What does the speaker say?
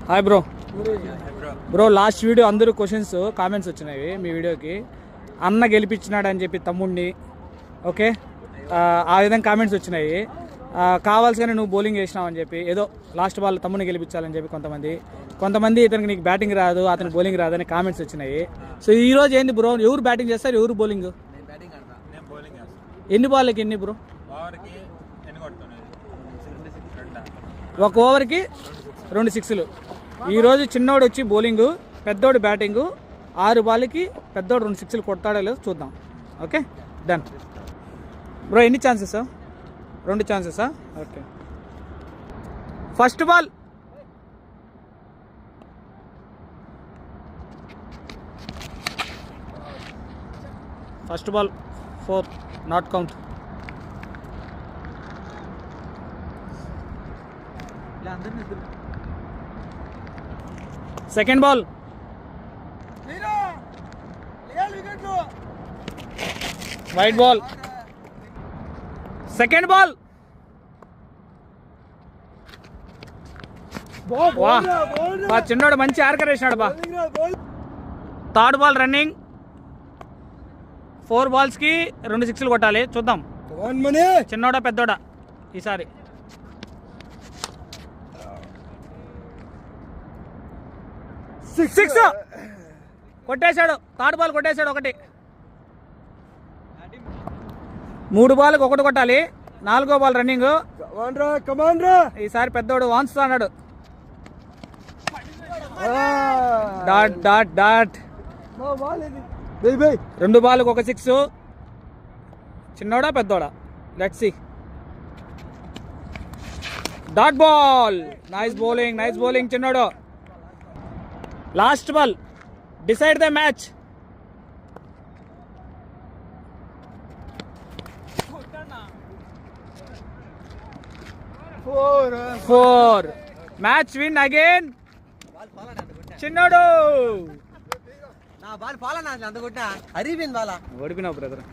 Hi bro last video అందరూ questions comments వచ్చినాయి మీ వీడియోకి. అన్న గెలిపించినాడు అని చెప్పి తమ్ముడిని, ఓకే, ఆ విధంగా కామెంట్స్ వచ్చినాయి. కావాల్సిన నువ్వు బౌలింగ్ చేసినావు అని చెప్పి, ఏదో లాస్ట్ బాల్ తమ్ముడిని గెలిపించాలని చెప్పి కొంతమంది ఇతనికి నీకు బ్యాటింగ్ రాదు, అతనికి బౌలింగ్ రాదు అని కామెంట్స్ వచ్చినాయి. సో ఈ రోజు ఏంది బ్రో, ఎవరు బ్యాటింగ్ చేస్తారు, ఎవరు బౌలింగ్? ఎన్ని బాల్కి ఎన్ని బ్రో? ఒక ఓవర్కి 2 సిక్స్లు. ఈరోజు చిన్నోడు వచ్చి బౌలింగు, పెద్దోడు బ్యాటింగు. 6 బాల్కి పెద్దోడు 2 సిక్స్లు కొడతాడో లేదో చూద్దాం. Okay, done bro. ఎన్ని ఛాన్సెస్? 2 ఛాన్సెసా? Okay. First ball first ball 4, not count. Second ball wide ball. Second ball బా, చిన్నోడు మంచి ఆర్కర్ వేసినాడు బా. Third ball running. 4 బాల్స్కి 2 సిక్స్లు కొట్టాలి, చూద్దాం చిన్నోడా పెద్దోడా ఈసారి. సిక్స్ కొట్టేశాడు. థర్డ్ బాల్ కొట్టేశాడు ఒకటి. 3 బాల్కి 1 కొట్టాలి. 4వ బాల్ రన్నింగ్. ఈసారి పెద్దోడు వాన్స్తా అన్నాడు. Dot dot dot. 2 బాల్కి 1 సిక్స్. చిన్నోడా పెద్దోడా? Let's see. Dot ball. Nice bowling చిన్నోడు. Last ball, decide the match. Four. Match win again చిన్నోడు. నా బాల్ పాలనా అందుకుంటా అరిపోయింది బాల. ఓడిపోయినావు బ్రదర్.